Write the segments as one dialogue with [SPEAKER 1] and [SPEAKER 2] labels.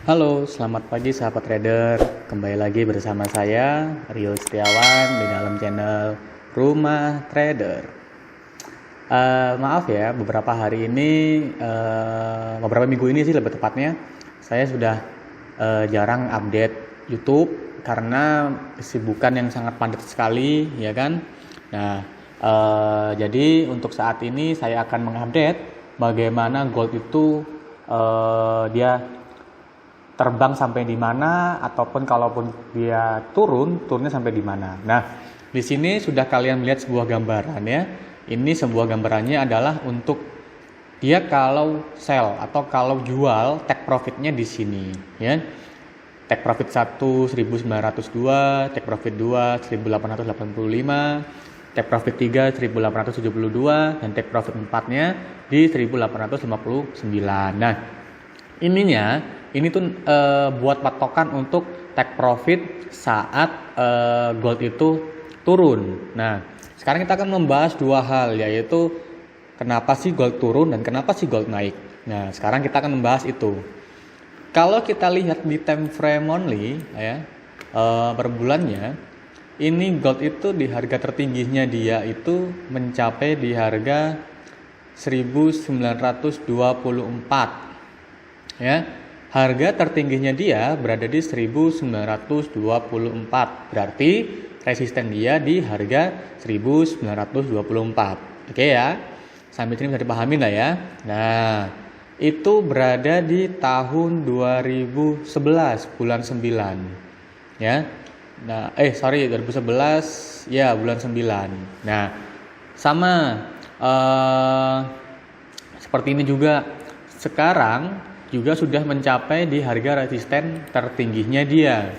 [SPEAKER 1] Halo, selamat pagi sahabat trader. Kembali lagi bersama saya Rio Setiawan di dalam channel Rumah Trader. Maaf ya, beberapa minggu ini sih lebih tepatnya, saya sudah jarang update YouTube karena kesibukan yang sangat padat sekali, ya kan. Nah, jadi untuk saat ini saya akan mengupdate bagaimana gold itu dia terbang sampai di mana, ataupun kalaupun dia turunnya sampai di mana. Nah, di sini sudah kalian melihat sebuah gambaran ya. Ini sebuah gambarannya adalah untuk dia kalau sell atau kalau jual, take profitnya di sini ya. Take profit 1 1902, take profit 2 1885, take profit 3 1872, dan take profit 4-nya di 1859. Nah, ini tuh buat patokan untuk take profit saat gold itu turun. Nah, sekarang kita akan membahas dua hal, yaitu kenapa sih gold turun dan kenapa sih gold naik. Nah, sekarang kita akan membahas itu. Kalau kita lihat di time frame only ya, per bulannya, ini gold itu di harga tertingginya dia itu mencapai di harga 1924 ya. Harga tertingginya dia berada di 1924. Berarti resisten dia di harga 1924. Oke ya. Sampai sini bisa dipahami lah ya. Nah, itu berada di tahun 2011 bulan 9. Ya. Nah, 2011 ya bulan 9. Nah, sama seperti ini juga sekarang juga sudah mencapai di harga resisten tertingginya dia.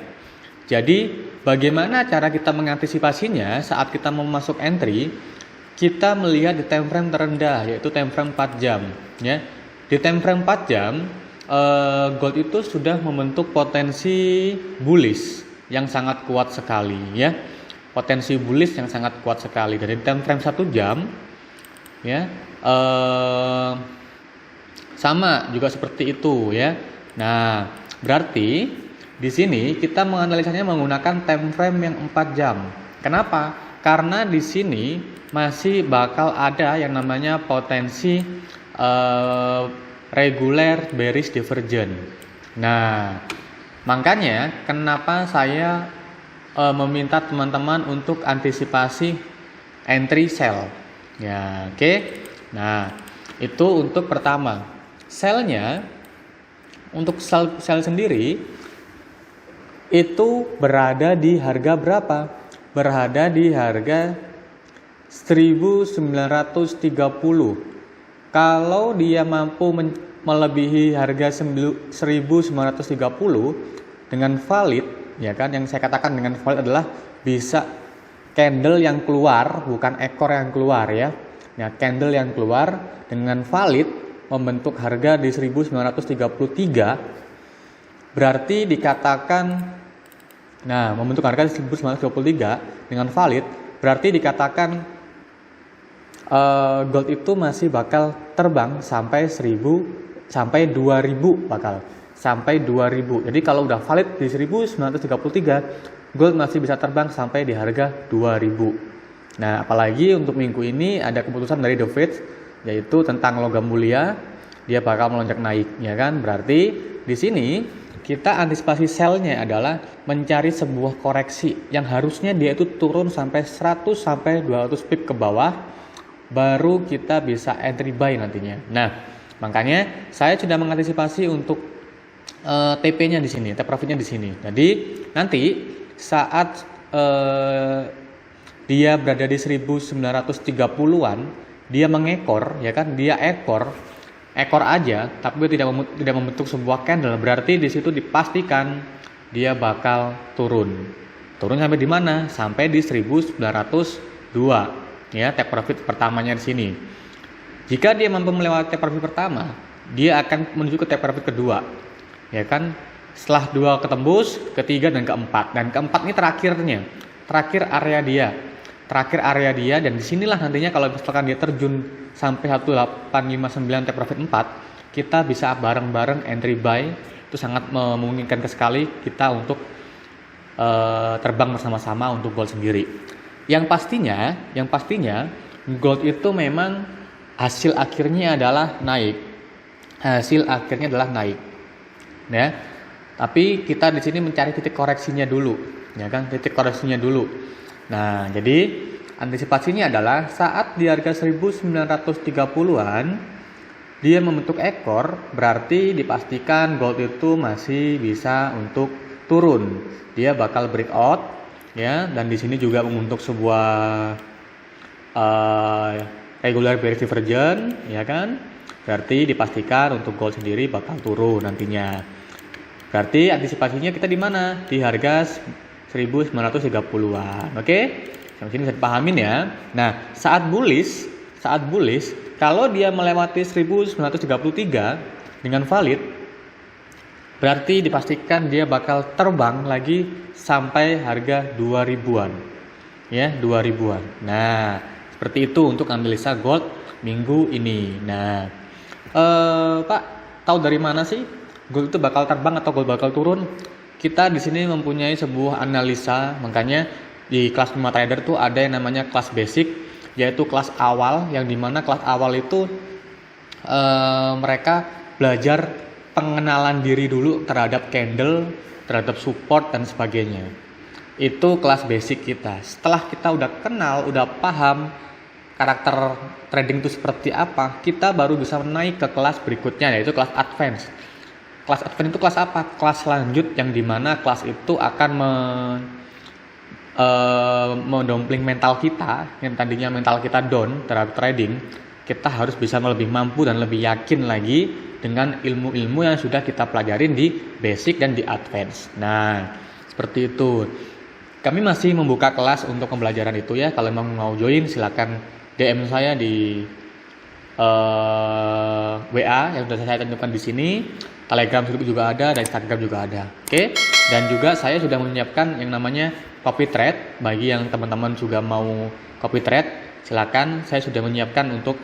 [SPEAKER 1] Jadi bagaimana cara kita mengantisipasinya saat kita mau masuk entry? Kita melihat di time frame terendah, yaitu time frame 4 jam ya. Di time frame 4 jam gold itu sudah membentuk potensi bullish yang sangat kuat sekali ya. Potensi bullish yang sangat kuat sekali. Dari time frame 1 jam ya, sama juga seperti itu ya. Nah, berarti di sini kita menganalisanya menggunakan time frame yang 4 jam. Kenapa? Karena di sini masih bakal ada yang namanya potensi regular bearish divergence. Nah, makanya kenapa saya meminta teman-teman untuk antisipasi entry sell. Ya, oke. Nah, itu untuk pertama. Selnya untuk sell sendiri itu berada di harga berapa? Berada di harga 1930. Kalau dia mampu melebihi harga 1930 dengan valid, ya kan, yang saya katakan dengan valid adalah bisa candle yang keluar, bukan ekor yang keluar ya. Nah, candle yang keluar dengan valid membentuk harga di 1933, berarti dikatakan, nah, membentuk harga di 1933 dengan valid, berarti dikatakan gold itu masih bakal terbang sampai 2000 bakal sampai 2000. Jadi kalau udah valid di 1933, gold masih bisa terbang sampai di harga 2000. Nah, apalagi untuk minggu ini ada keputusan dari The Fed, yaitu tentang logam mulia, dia bakal melonjak naik, ya kan? Berarti di sini kita antisipasi sell-nya adalah mencari sebuah koreksi yang harusnya dia itu turun sampai 100 sampai 200 pip ke bawah, baru kita bisa entry buy nantinya. Nah, makanya saya sudah mengantisipasi untuk TP-nya di sini, take profit-nya di sini. Jadi nanti saat dia berada di 1930-an, dia mengekor, ya kan? Dia ekor aja, tapi tidak membentuk sebuah candle. Berarti di situ dipastikan dia bakal turun. Turun sampai di mana? Sampai di 1902. Ya, take profit pertamanya di sini. Jika dia mampu melewati take profit pertama, dia akan menuju ke take profit kedua. Ya kan? Setelah dua ketembus, ketiga dan keempat. Dan keempat ini terakhir area dia, dan disinilah nantinya kalau misalkan dia terjun sampai 1859 take profit 4, kita bisa bareng-bareng entry buy Itu sangat memungkinkan sekali kita untuk terbang bersama-sama untuk gold sendiri. Yang pastinya gold itu memang hasil akhirnya adalah naik. Ya. Tapi kita di sini mencari titik koreksinya dulu, ya kan? Titik koreksinya dulu. Nah, jadi antisipasinya adalah saat di harga 1930-an dia membentuk ekor, berarti dipastikan gold itu masih bisa untuk turun. Dia bakal breakout, ya, dan di sini juga membentuk sebuah regular bearish divergence, ya kan? Berarti dipastikan untuk gold sendiri bakal turun nantinya. Berarti antisipasinya kita di mana? Di harga 1930-an. Oke? Sampai sini bisa dipahamin ya. Nah, saat bullish, kalau dia melewati 1933 dengan valid, berarti dipastikan dia bakal terbang lagi sampai harga 2000-an. Ya, 2000-an. Nah, seperti itu untuk analisa gold minggu ini. Nah, Pak, tahu dari mana sih gold itu bakal terbang atau gold bakal turun? Kita di sini mempunyai sebuah analisa, makanya di kelas 5 trader tuh ada yang namanya kelas basic, yaitu kelas awal, yang dimana kelas awal itu mereka belajar pengenalan diri dulu terhadap candle, terhadap support dan sebagainya. Itu kelas basic kita. Setelah kita udah kenal, udah paham karakter trading itu seperti apa, kita baru bisa naik ke kelas berikutnya, yaitu kelas advance. Kelas advance itu kelas apa? Kelas lanjut, yang dimana kelas itu akan mendompling mental kita, yang tadinya mental kita down terhadap trading. Kita harus bisa lebih mampu dan lebih yakin lagi dengan ilmu-ilmu yang sudah kita pelajarin di basic dan di advance. Nah, seperti itu. Kami masih membuka kelas untuk pembelajaran itu ya. Kalau memang mau join, silakan DM saya di WA yang sudah saya tentukan di sini. Telegram juga ada, dan Instagram juga ada. Oke. Dan juga saya sudah menyiapkan yang namanya copy trade. Bagi yang teman-teman juga mau copy trade, silakan. Saya sudah menyiapkan untuk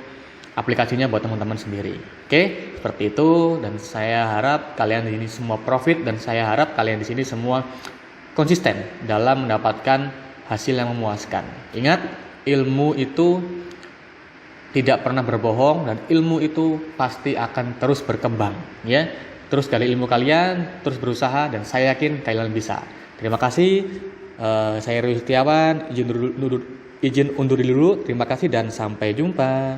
[SPEAKER 1] aplikasinya buat teman-teman sendiri. Oke, seperti itu. Dan saya harap kalian di sini semua profit, dan saya harap kalian di sini semua konsisten dalam mendapatkan hasil yang memuaskan. Ingat, ilmu itu tidak pernah berbohong, dan ilmu itu pasti akan terus berkembang, ya. Terus gali ilmu kalian, terus berusaha, dan saya yakin kalian bisa. Terima kasih. Saya Rudi Setiawan, izin undur diri dulu. Terima kasih dan sampai jumpa.